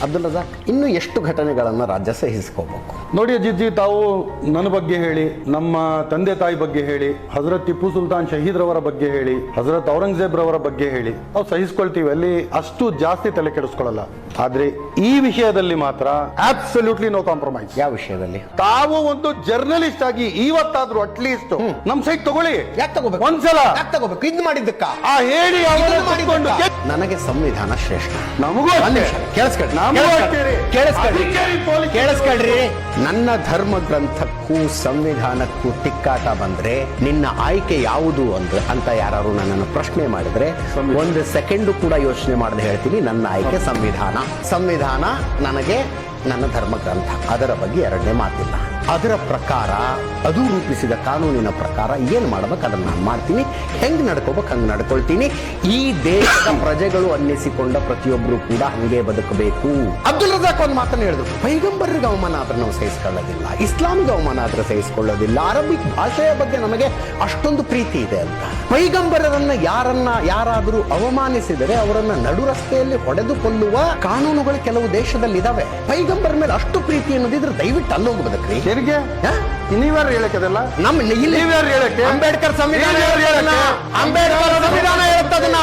ಅಬ್ದುಲ್ ರಜಾಕ್, ಇನ್ನು ಎಷ್ಟು ಘಟನೆಗಳನ್ನು ರಾಜ್ಯ ಸಹಿಸ್ಕೋಬೇಕು? ನೋಡಿ ಅಜಿತ್ಜಿ, ತಾವು ನನ್ನ ಬಗ್ಗೆ ಹೇಳಿ, ನಮ್ಮ ತಂದೆ ತಾಯಿ ಬಗ್ಗೆ ಹೇಳಿ, ಹಜರತ್ ಟಿಪ್ಪು ಸುಲ್ತಾನ್ ಶಹೀದ್ರವರ ಬಗ್ಗೆ ಹೇಳಿ, ಹಜರತ್ ಔರಂಗಜೇಬ್ ರವರ ಬಗ್ಗೆ ಹೇಳಿ, ನಾವು ಸಹಿಸ್ಕೊಳ್ತೀವಿ, ಅಲ್ಲಿ ಅಷ್ಟು ಜಾಸ್ತಿ ತಲೆ ಕೆಡಿಸ್ಕೊಳ್ಳಲ್ಲ. ಆದ್ರೆ ಈ ವಿಷಯದಲ್ಲಿ ಮಾತ್ರ ಅಬ್ಸಲ್ಯೂಟ್ಲಿ ನೋ ಕಾಂಪ್ರಮೈಸ್. ಯಾವ ವಿಷಯದಲ್ಲಿ? ತಾವು ಒಂದು ಜರ್ನಲಿಸ್ಟ್ ಆಗಿ ಇವತ್ತಾದ್ರೂ ಅಟ್ಲೀಸ್ಟ್ ನಮ್ ಸೈಟ್ ತಗೊಳ್ಳಿ. ಯಾಕೆ ತಗೋಬೇಕು? ಒಂದ್ಸಲ ಯಾಕೆ ತಗೋಬೇಕು? ಇದು ಮಾಡಿದ್ದಕ್ಕ ಆ ಹೇಳಿ ನನಗೆ ಸಂವಿಧಾನ ಶ್ರೇಷ್ಠ. ನಮಗೂ ಕೇಳಿಸ್ಕೊಳ್ರಿ, ನನ್ನ ಧರ್ಮ ಗ್ರಂಥಕ್ಕೂ ಸಂವಿಧಾನಕ್ಕೂ ತಿಕ್ಕಾಟ ಬಂದ್ರೆ ನಿನ್ನ ಆಯ್ಕೆ ಯಾವುದು ಅಂತ ಯಾರು ನನ್ನನ್ನು ಪ್ರಶ್ನೆ ಮಾಡಿದ್ರೆ ಒಂದು ಸೆಕೆಂಡ್ ಕೂಡ ಯೋಚನೆ ಮಾಡದೆ ಹೇಳ್ತೀನಿ, ನನ್ನ ಆಯ್ಕೆ ಸಂವಿಧಾನ. ಸಂವಿಧಾನ ನನಗೆ ನನ್ನ ಧರ್ಮ ಗ್ರಂಥ, ಅದರ ಬಗ್ಗೆ ಎರಡನೇ ಮಾತಿಲ್ಲ. ಅದರ ಪ್ರಕಾರ, ಅದು ರೂಪಿಸಿದ ಕಾನೂನಿನ ಪ್ರಕಾರ ಏನ್ ಮಾಡ್ಬೇಕು ಅದನ್ನ ನಾನು ಮಾಡ್ತೀನಿ, ಹೆಂಗ್ ನಡ್ಕೋಬೇಕು ಹಂಗ್ ನಡ್ಕೊಳ್ತೀನಿ. ಈ ದೇಶದ ಪ್ರಜೆಗಳು ಅನ್ನಿಸಿಕೊಂಡ ಪ್ರತಿಯೊಬ್ರು ಕೂಡ ಹಂಗೆ ಬದುಕಬೇಕು. ಅಬ್ದುಲ್ ರಜಾಕ್ ಒಂದು ಮಾತನ್ನು ಹೇಳಿದ್ರು, ಪೈಗಂಬರ್ರಿಗೆ ಅವಮಾನ ಆದ್ರೆ ನಾವು ಸಹಿಸಿಕೊಳ್ಳೋದಿಲ್ಲ, ಇಸ್ಲಾಮಿಗೆ ಅವಮಾನ ಆದ್ರೆ ಸಹಿಸಿಕೊಳ್ಳೋದಿಲ್ಲ, ಅರಬಿಕ್ ಭಾಷೆಯ ಬಗ್ಗೆ ನಮಗೆ ಅಷ್ಟೊಂದು ಪ್ರೀತಿ ಇದೆ ಅಂತ. ಪೈಗಂಬರರನ್ನ ಯಾರಾದರೂ ಅವಮಾನಿಸಿದರೆ ಅವರನ್ನ ನಡು ರಸ್ತೆಯಲ್ಲಿ ಹೊಡೆದು ಕೊಲ್ಲುವ ಕಾನೂನುಗಳು ಕೆಲವು ದೇಶದಲ್ಲಿ ಇದಾವೆ. ಪೈಗಂಬರ ಮೇಲೆ ಅಷ್ಟು ಪ್ರೀತಿ ಅನ್ನೋದಿದ್ರೆ ದಯವಿಟ್ಟು ಅಲ್ಲೋಗಿ ಬದುಕ್ರಿ. ನೀವ್ಯಾರು ಹೇಳಕ್ಕೆ ಅದೆಲ್ಲ? ನಮ್ಮ ನೀವ್ಯಾರು ಹೇಳಕ್ಕೆ? ಅಂಬೇಡ್ಕರ್ ಸಂವಿಧಾನ ಹೇಳುತ್ತದನ್ನ.